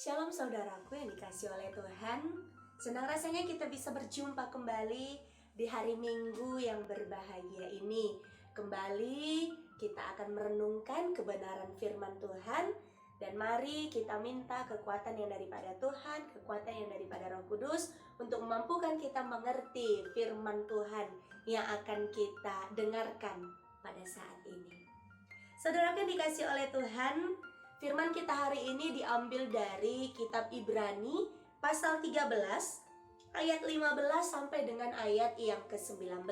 Shalom saudaraku yang dikasih oleh Tuhan. Senang rasanya kita bisa berjumpa kembali di hari Minggu yang berbahagia ini. Kembali kita akan merenungkan kebenaran firman Tuhan. Dan mari kita minta kekuatan yang daripada Tuhan, kekuatan yang daripada Roh Kudus untuk memampukan kita mengerti firman Tuhan yang akan kita dengarkan pada saat ini. Saudaraku yang dikasih oleh Tuhan, firman kita hari ini diambil dari kitab Ibrani pasal 13 ayat 15 sampai dengan ayat yang ke-19.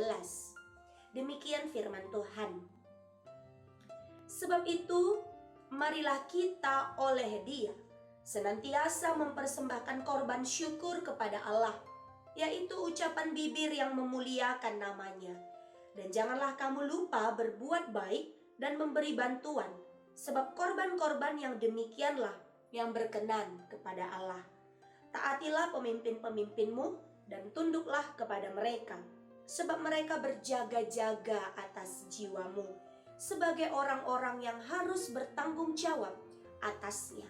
Demikian firman Tuhan. Sebab itu, marilah kita oleh Dia senantiasa mempersembahkan korban syukur kepada Allah, yaitu ucapan bibir yang memuliakan namanya. Dan janganlah kamu lupa berbuat baik dan memberi bantuan, sebab korban-korban yang demikianlah yang berkenan kepada Allah. Taatilah pemimpin-pemimpinmu dan tunduklah kepada mereka, sebab mereka berjaga-jaga atas jiwamu, sebagai orang-orang yang harus bertanggung jawab atasnya.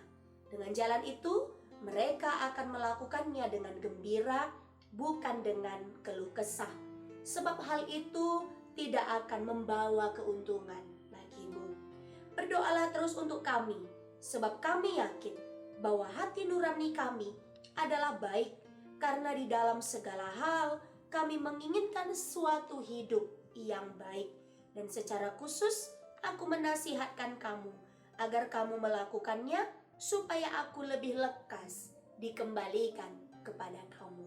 Dengan jalan itu, mereka akan melakukannya dengan gembira, bukan dengan keluh kesah, sebab hal itu tidak akan membawa keuntungan bagimu. Berdoalah terus untuk kami, sebab kami yakin bahwa hati nurani kami adalah baik, karena di dalam segala hal kami menginginkan suatu hidup yang baik. Dan secara khusus aku menasihatkan kamu agar kamu melakukannya, supaya aku lebih lekas dikembalikan kepada kamu.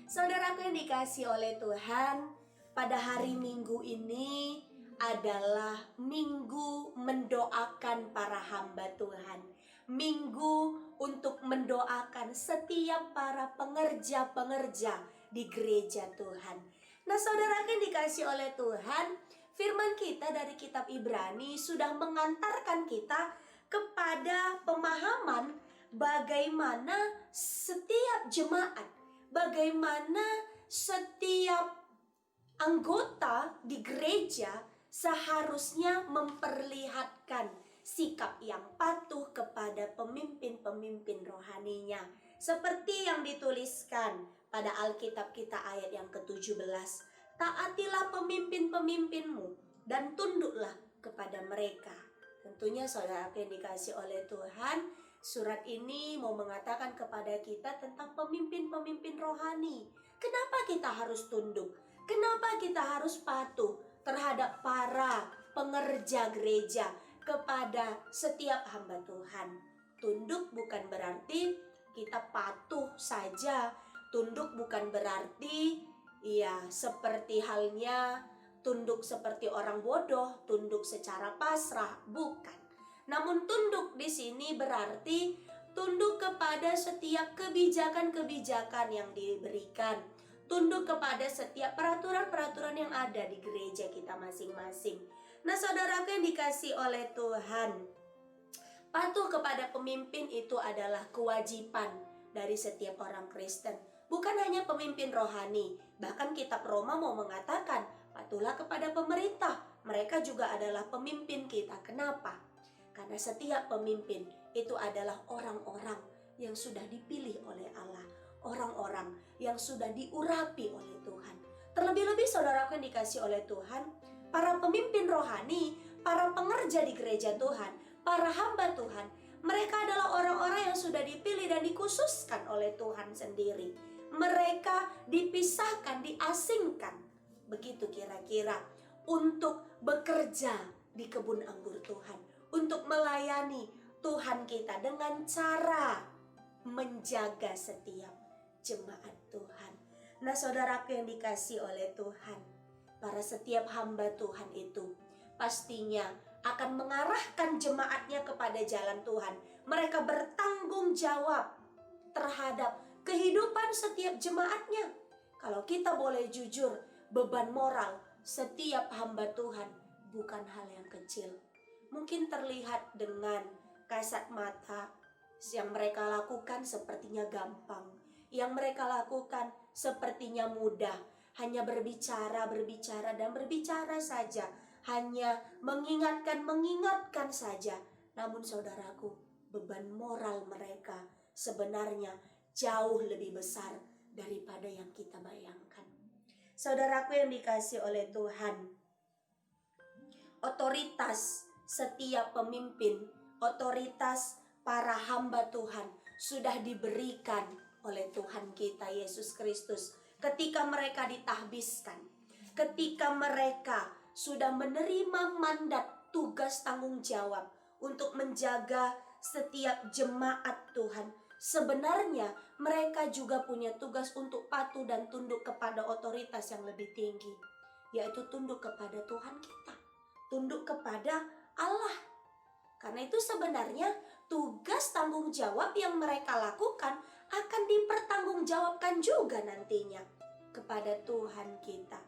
Saudaraku yang dikasih oleh Tuhan, pada hari Minggu ini adalah minggu mendoakan para hamba Tuhan. Minggu untuk mendoakan setiap para pengerja-pengerja di gereja Tuhan. Nah, saudara yang dikasih oleh Tuhan, firman kita dari kitab Ibrani sudah mengantarkan kita kepada pemahaman bagaimana setiap jemaat, bagaimana setiap anggota di gereja seharusnya memperlihatkan sikap yang patuh kepada pemimpin-pemimpin rohaninya. Seperti yang dituliskan pada Alkitab kita ayat yang ke-17. Taatilah pemimpin-pemimpinmu dan tunduklah kepada mereka. Tentunya saudara yang dikasih oleh Tuhan, surat ini mau mengatakan kepada kita tentang pemimpin-pemimpin rohani. Kenapa kita harus tunduk? Kenapa kita harus patuh terhadap para pengerja gereja, kepada setiap hamba Tuhan? Tunduk bukan berarti kita patuh saja. Tunduk bukan berarti seperti halnya tunduk seperti orang bodoh, tunduk secara pasrah, bukan. Namun tunduk di sini berarti tunduk kepada setiap kebijakan-kebijakan yang diberikan, tunduk kepada setiap peraturan-peraturan yang ada di gereja kita masing-masing. Nah, saudaraku yang dikasih oleh Tuhan, patuh kepada pemimpin itu adalah kewajiban dari setiap orang Kristen. Bukan hanya pemimpin rohani, bahkan kitab Roma mau mengatakan, patuhlah kepada pemerintah. Mereka juga adalah pemimpin kita. Kenapa? Karena setiap pemimpin itu adalah orang-orang yang sudah dipilih oleh Allah, orang-orang yang sudah diurapi oleh Tuhan. Terlebih-lebih saudaraku yang dikasih oleh Tuhan, para pemimpin rohani, para pengerja di gereja Tuhan, para hamba Tuhan, mereka adalah orang-orang yang sudah dipilih dan dikhususkan oleh Tuhan sendiri. Mereka dipisahkan, diasingkan, begitu kira-kira, untuk bekerja di kebun anggur Tuhan, untuk melayani Tuhan kita dengan cara menjaga setiap jemaat Tuhan. Nah, saudaraku yang dikasih oleh Tuhan, para setiap hamba Tuhan itu pastinya akan mengarahkan jemaatnya kepada jalan Tuhan. Mereka bertanggung jawab terhadap kehidupan setiap jemaatnya. Kalau kita boleh jujur, beban moral setiap hamba Tuhan bukan hal yang kecil. Mungkin terlihat dengan kasat mata, yang mereka lakukan sepertinya gampang, yang mereka lakukan sepertinya mudah, hanya berbicara dan berbicara saja, hanya mengingatkan saja. Namun saudaraku, beban moral mereka sebenarnya jauh lebih besar daripada yang kita bayangkan. Saudaraku yang dikasihi oleh Tuhan, otoritas setiap pemimpin, otoritas para hamba Tuhan sudah diberikan oleh Tuhan kita Yesus Kristus ketika mereka ditahbiskan, ketika mereka sudah menerima mandat, tugas, tanggung jawab untuk menjaga setiap jemaat Tuhan. Sebenarnya mereka juga punya tugas untuk patuh dan tunduk kepada otoritas yang lebih tinggi, yaitu tunduk kepada Tuhan kita, tunduk kepada Allah. Karena itu sebenarnya tugas tanggung jawab yang mereka lakukan akan dipertanggungjawabkan juga nantinya kepada Tuhan kita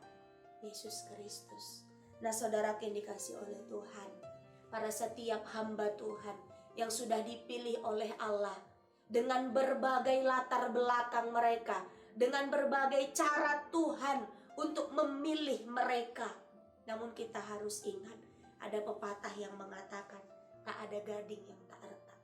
Yesus Kristus. Nah, saudara yang dikasihi oleh Tuhan, para setiap hamba Tuhan yang sudah dipilih oleh Allah dengan berbagai latar belakang mereka, dengan berbagai cara Tuhan untuk memilih mereka. Namun kita harus ingat, ada pepatah yang mengatakan, tak ada gading yang tak retak.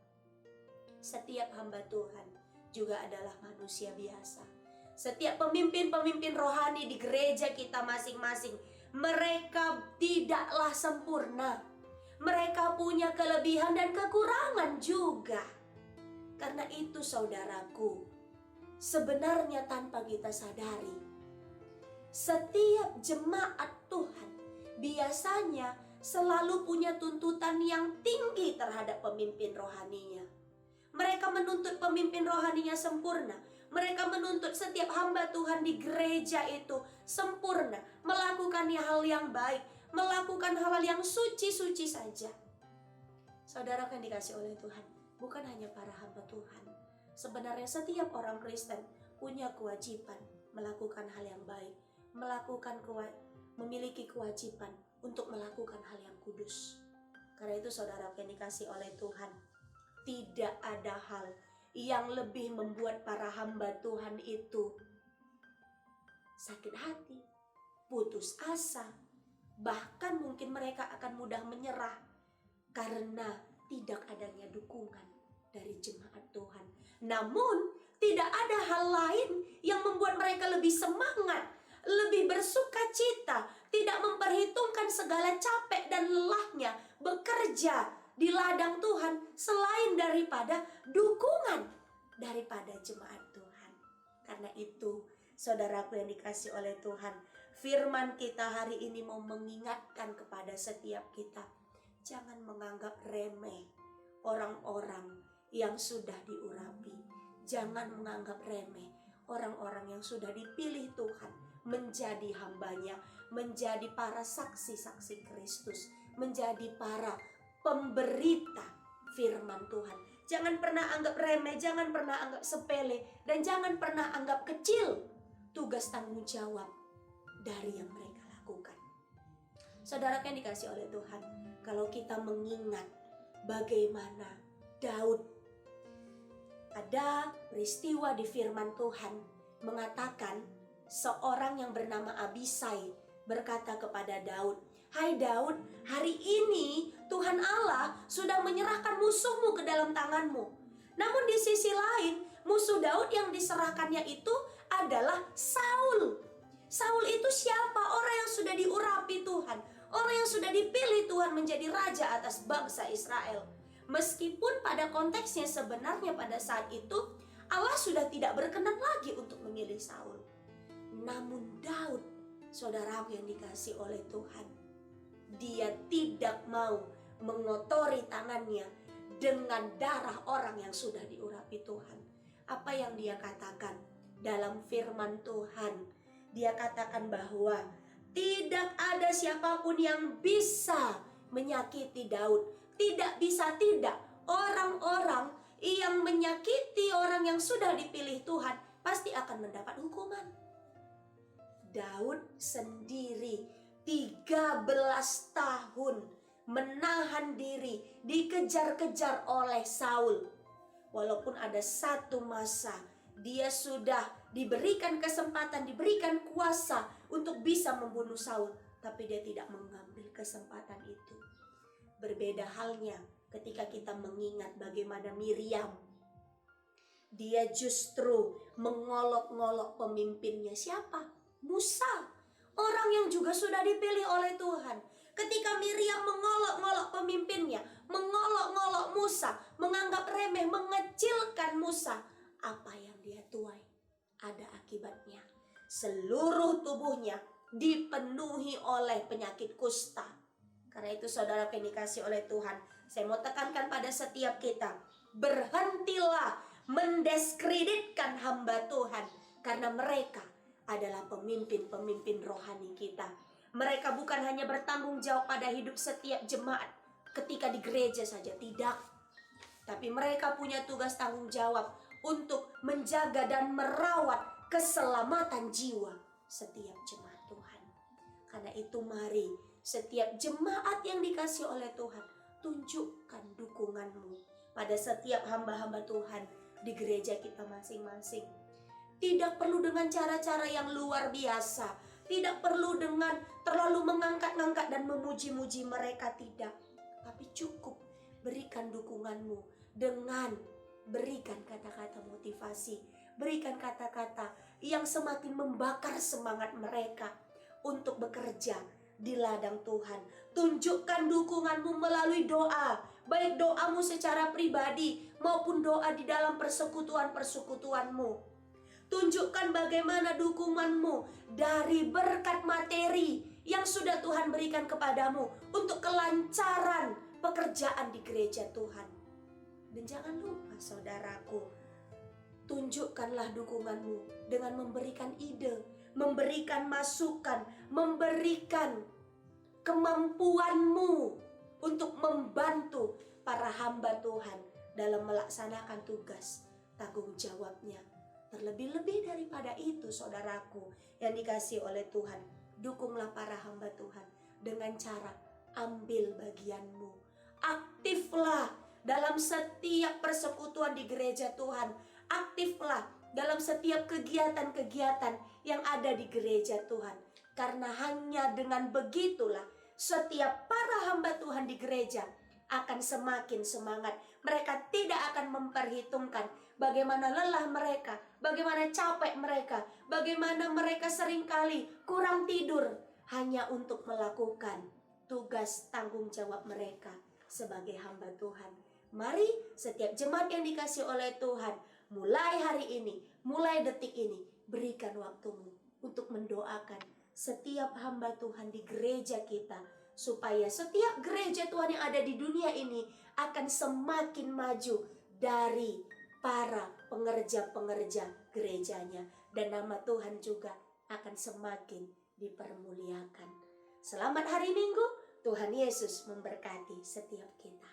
Setiap hamba Tuhan juga adalah manusia biasa. Setiap pemimpin-pemimpin rohani di gereja kita masing-masing, mereka tidaklah sempurna. Mereka punya kelebihan dan kekurangan juga. Karena itu saudaraku, sebenarnya tanpa kita sadari, setiap jemaat Tuhan biasanya selalu punya tuntutan yang tinggi terhadap pemimpin rohaninya. Mereka menuntut pemimpin rohaninya sempurna. Mereka menuntut setiap hamba Tuhan di gereja itu sempurna, melakukan hal yang baik, melakukan hal yang suci-suci saja. Saudara kan dikasih oleh Tuhan, bukan hanya para hamba Tuhan. Sebenarnya setiap orang Kristen punya kewajiban melakukan hal yang baik, memiliki kewajiban untuk melakukan hal yang kudus. Karena itu saudara yang dikasih oleh Tuhan, tidak ada hal yang lebih membuat para hamba Tuhan itu sakit hati, putus asa, bahkan mungkin mereka akan mudah menyerah karena tidak adanya dukungan dari jemaat Tuhan. Namun tidak ada hal lain yang membuat mereka lebih semangat, lebih bersuka cita, tidak memperhitungkan segala capek dan lelahnya bekerja di ladang Tuhan selain daripada dukungan daripada jemaat Tuhan. Karena itu, saudaraku yang dikasih oleh Tuhan, firman kita hari ini mau mengingatkan kepada setiap kita, jangan menganggap remeh orang-orang yang sudah diurapi. Jangan menganggap remeh orang-orang yang sudah dipilih Tuhan menjadi hambanya, menjadi para saksi-saksi Kristus, menjadi para pemberita firman Tuhan. Jangan pernah anggap remeh, jangan pernah anggap sepele, dan jangan pernah anggap kecil tugas tanggung jawab dari yang mereka lakukan. Saudara yang dikasih oleh Tuhan, kalau kita mengingat bagaimana Daud, ada peristiwa di firman Tuhan mengatakan seorang yang bernama Abisai berkata kepada Daud, "Hai Daud, hari ini Tuhan Allah sudah menyerahkan musuhmu ke dalam tanganmu." Namun di sisi lain, musuh Daud yang diserahkannya itu adalah Saul. Saul itu siapa? Orang yang sudah diurapi Tuhan, orang yang sudah dipilih Tuhan menjadi raja atas bangsa Israel. Meskipun pada konteksnya sebenarnya pada saat itu Allah sudah tidak berkenan lagi untuk memilih Saul. Namun Daud, saudaraku yang dikasih oleh Tuhan, dia tidak mau mengotori tangannya dengan darah orang yang sudah diurapi Tuhan. Apa yang dia katakan dalam firman Tuhan? Dia katakan bahwa tidak ada siapapun yang bisa menyakiti Daud. Tidak bisa tidak. Orang-orang yang menyakiti orang yang sudah dipilih Tuhan pasti akan mendapat hukuman. Daud sendiri 13 tahun menahan diri, dikejar-kejar oleh Saul. Walaupun ada satu masa dia sudah diberikan kesempatan, diberikan kuasa untuk bisa membunuh Saul, tapi dia tidak mengambil kesempatan itu. Berbeda halnya ketika kita mengingat bagaimana Miriam, dia justru mengolok-ngolok pemimpinnya. Siapa? Musa, orang yang juga sudah dipilih oleh Tuhan. Ketika Miriam mengolok-ngolok pemimpinnya, mengolok-ngolok Musa, menganggap remeh, mengecilkan Musa, apa yang dia tuai? Ada akibatnya. Seluruh tubuhnya dipenuhi oleh penyakit kusta. Karena itu saudara yang dikasih oleh Tuhan, saya mau tekankan pada setiap kita, berhentilah mendiskreditkan hamba Tuhan, karena mereka adalah pemimpin-pemimpin rohani kita. Mereka bukan hanya bertanggung jawab pada hidup setiap jemaat ketika di gereja saja, tidak. Tapi mereka punya tugas tanggung jawab untuk menjaga dan merawat keselamatan jiwa setiap jemaat Tuhan. Karena itu mari setiap jemaat yang dikasih oleh Tuhan, tunjukkan dukunganmu pada setiap hamba-hamba Tuhan di gereja kita masing-masing. Tidak perlu dengan cara-cara yang luar biasa. Tidak perlu dengan terlalu mengangkat-ngangkat dan memuji-muji mereka, tidak. Tapi cukup berikan dukunganmu dengan berikan kata-kata motivasi. Berikan kata-kata yang semakin membakar semangat mereka untuk bekerja di ladang Tuhan. Tunjukkan dukunganmu melalui doa. Baik doamu secara pribadi maupun doa di dalam persekutuan-persekutuanmu. Tunjukkan bagaimana dukunganmu dari berkat materi yang sudah Tuhan berikan kepadamu untuk kelancaran pekerjaan di gereja Tuhan. Dan jangan lupa saudaraku, tunjukkanlah dukunganmu dengan memberikan ide, memberikan masukan, memberikan kemampuanmu untuk membantu para hamba Tuhan dalam melaksanakan tugas tanggung jawabnya. Terlebih-lebih daripada itu saudaraku yang dikasih oleh Tuhan, dukunglah para hamba Tuhan dengan cara ambil bagianmu. Aktiflah dalam setiap persekutuan di gereja Tuhan. Aktiflah dalam setiap kegiatan-kegiatan yang ada di gereja Tuhan. Karena hanya dengan begitulah setiap para hamba Tuhan di gereja akan semakin semangat. Mereka tidak akan memperhitungkan bagaimana lelah mereka, bagaimana capek mereka, bagaimana mereka seringkali kurang tidur hanya untuk melakukan tugas tanggung jawab mereka sebagai hamba Tuhan. Mari setiap jemaat yang dikasih oleh Tuhan, mulai hari ini, mulai detik ini, berikan waktumu untuk mendoakan setiap hamba Tuhan di gereja kita, supaya setiap gereja Tuhan yang ada di dunia ini akan semakin maju dari para pengerja-pengerja gerejanya. Dan nama Tuhan juga akan semakin dipermuliakan. Selamat hari Minggu, Tuhan Yesus memberkati setiap kita.